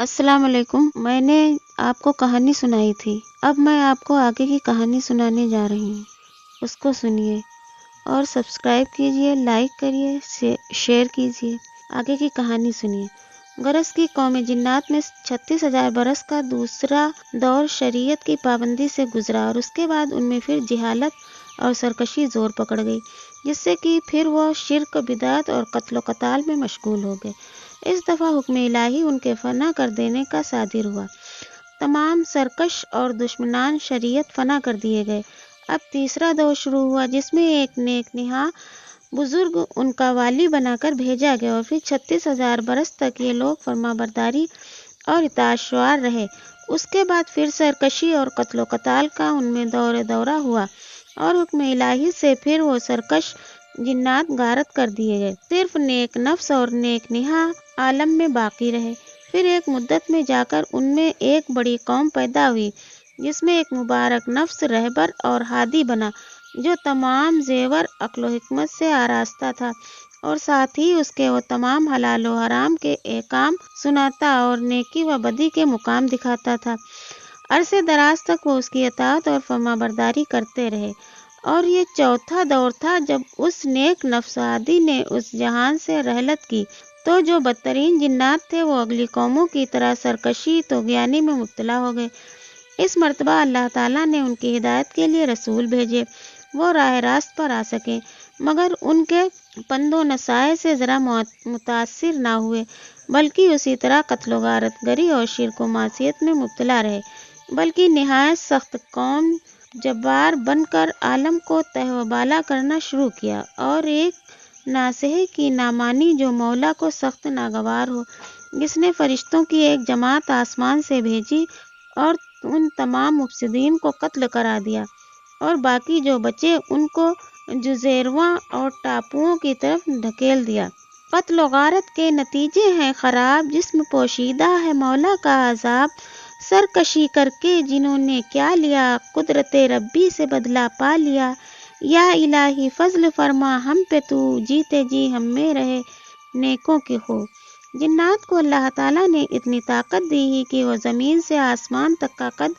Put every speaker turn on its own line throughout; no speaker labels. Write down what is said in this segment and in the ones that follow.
السلام علیکم۔ میں نے آپ کو کہانی سنائی تھی، اب میں آپ کو آگے کی کہانی سنانے جا رہی ہوں، اس کو سنیے اور سبسکرائب کیجیے، لائک کریے، شیئر کیجیے۔ آگے کی کہانی سنیے۔ غرض کی قوم جنات میں 36,000 برس کا دوسرا دور شریعت کی پابندی سے گزرا، اور اس کے بعد ان میں پھر جہالت اور سرکشی زور پکڑ گئی، جس سے کہ پھر وہ شرک، بدعت اور قتل و قتال میں مشغول ہو گئے۔ اس دفعہ حکم الہی ان کے فنا کر دینے کا صادر ہوا۔ تمام سرکش اور دشمنان شریعت فنا کر دیے گئے۔ اب تیسرا دور شروع ہوا، جس میں ایک نیک نہاد بزرگ ان کا والی بنا کر بھیجا گیا، اور پھر 36,000 برس تک یہ لوگ فرما برداری اور اطاعت شعار رہے۔ اس کے بعد پھر سرکشی اور قتل و قتال کا ان میں دورہ ہوا، اور حکم الہی سے پھر وہ سرکش جنات غارت کر دیے گئے۔ صرف نیک نفس اور نیک نہاد عالم میں باقی رہے۔ پھر ایک مدت میں جا کر ان میں ایک بڑی قوم پیدا ہوئی، جس میں ایک مبارک نفس رہبر اور ہادی بنا، جو تمام زیور عقل و حکمت سے آراستہ تھا، اور ساتھ ہی اس کے وہ تمام حلال و حرام کے احکام سناتا اور نیکی و بدی کے مقام دکھاتا تھا۔ عرصے دراز تک وہ اس کی اطاعت اور فرما برداری کرتے رہے۔ اور یہ چوتھا دور تھا جب اس نیک نفس ہادی نے اس جہان سے رحلت کی، تو جو بدترین جنات تھے وہ اگلی قوموں کی طرح سرکشی طغیانی میں مبتلا ہو گئے۔ اس مرتبہ اللہ تعالیٰ نے ان کی ہدایت کے لیے رسول بھیجے، وہ راہ راست پر آ سکیں، مگر ان کے پند و نصائح سے ذرا متاثر نہ ہوئے، بلکہ اسی طرح قتل و غارت گری اور شرک و معصیت میں مبتلا رہے۔ بلکہ نہایت سخت قوم جبار بن کر عالم کو تہ و بالا کرنا شروع کیا، اور ایک ناصح کی نامانی جو مولا کو سخت ناگوار ہو، جس نے فرشتوں کی ایک جماعت آسمان سے بھیجی اور ان تمام مفسدین کو قتل کرا دیا، اور باقی جو بچے ان کو جزیروں اور ٹاپوؤں کی طرف دھکیل دیا۔ قتل و غارت کے نتیجے ہیں خراب، جسم پوشیدہ ہے مولا کا عذاب۔ سرکشی کر کے جنہوں نے کیا لیا، قدرت ربی سے بدلہ پا لیا۔ یا الہی فضل فرما ہم پہ تو، جیتے جی ہم میں رہے نیکوں کی خو۔ جنات کو اللہ تعالیٰ نے اتنی طاقت دی ہی کہ وہ زمین سے آسمان تک کا قد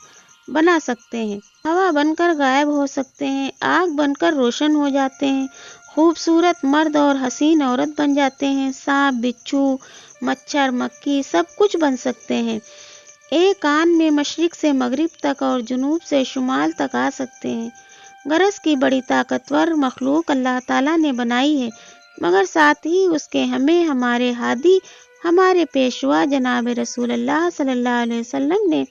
بنا سکتے ہیں، ہوا بن کر غائب ہو سکتے ہیں، آگ بن کر روشن ہو جاتے ہیں، خوبصورت مرد اور حسین عورت بن جاتے ہیں، سانپ، بچھو، مچھر، مکھی سب کچھ بن سکتے ہیں، ایک آن میں مشرق سے مغرب تک اور جنوب سے شمال تک آ سکتے ہیں۔ غرض کی بڑی طاقتور مخلوق اللہ تعالیٰ نے بنائی ہے، مگر ساتھ ہی اس کے ہمیں ہمارے ہادی، ہمارے پیشوا جناب رسول اللہ صلی اللہ علیہ وسلم نے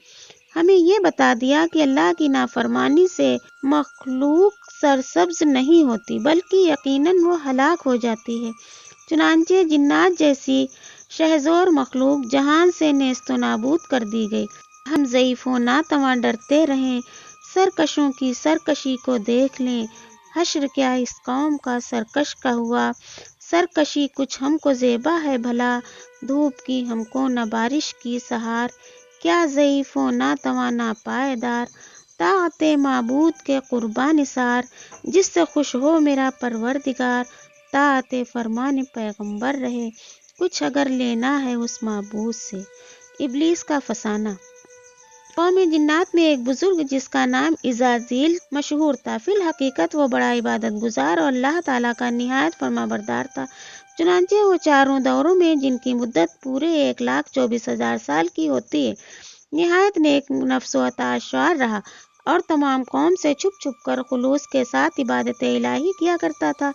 ہمیں یہ بتا دیا کہ اللہ کی نافرمانی سے مخلوق سرسبز نہیں ہوتی، بلکہ یقیناً وہ ہلاک ہو جاتی ہے۔ چنانچہ جنات جیسی شہزور مخلوق جہان سے نیست و نابود کر دی گئی۔ ہم ضعیف و ناتواں ڈرتے رہیں، سرکشوں کی سرکشی کو دیکھ لیں، حشر کیا اس قوم کا سرکش کا ہوا۔ سرکشی کچھ ہم کو زیبا ہے بھلا، دھوپ کی ہم کو نہ بارش کی سہار، کیا ضعیف و ناتواں ناپائیدار، طاعت معبود کے قربان نثار، جس سے خوش ہو میرا پروردگار، طاعت فرمان پیغمبر رہے، کچھ اگر لینا ہے اس معبود سے۔ ابلیس کا فسانہ۔ قوم جنات میں ایک بزرگ جس کا نام عزازیل مشہور تھا، فی الحقیقت وہ بڑا عبادت گزار اور اللہ تعالیٰ کا نہایت فرما بردار تھا۔ چنانچہ وہ چاروں دوروں میں، جن کی مدت پورے 1,24,000 سال کی ہوتی ہے، نہایت نیک نفس و اطاعت شعار رہا، اور تمام قوم سے چھپ چھپ کر خلوص کے ساتھ عبادت الہی کیا کرتا تھا۔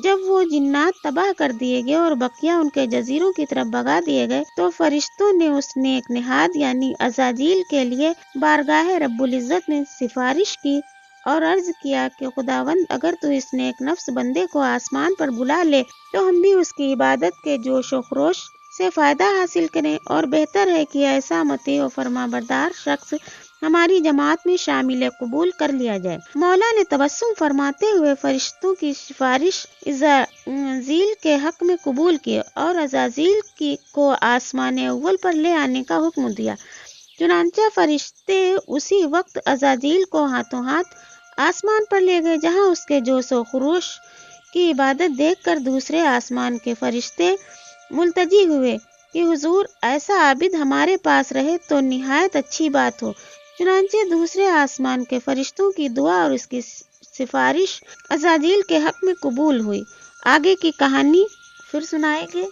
جب وہ جنات تباہ کر دیے گئے اور بقیہ ان کے جزیروں کی طرف بھگا دیے گئے، تو فرشتوں نے اس نیک نہاد یعنی عزازیل کے لیے بارگاہ رب العزت میں سفارش کی اور عرض کیا کہ خداوند، اگر تو اس نیک نفس بندے کو آسمان پر بلا لے تو ہم بھی اس کی عبادت کے جوش و خروش سے فائدہ حاصل کریں، اور بہتر ہے کہ ایسا مطیع و فرما بردار شخص ہماری جماعت میں شامل قبول کر لیا جائے۔ مولا نے تبسم فرماتے ہوئے فرشتوں کی سفارش عزازیل کے حق میں قبول کی، اور عزازیل کو آسمان اول پر لے آنے کا حکم دیا۔ چنانچہ فرشتے اسی وقت عزازیل کو ہاتھوں ہاتھ آسمان پر لے گئے، جہاں اس کے جوش و خروش کی عبادت دیکھ کر دوسرے آسمان کے فرشتے ملتجی ہوئے کہ حضور ایسا عابد ہمارے پاس رہے تو نہایت اچھی بات ہو۔ چنانچہ دوسرے آسمان کے فرشتوں کی دعا اور اس کی سفارش عزازیل کے حق میں قبول ہوئی۔ آگے کی کہانی پھر سنائیں گے۔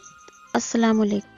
السلام علیکم۔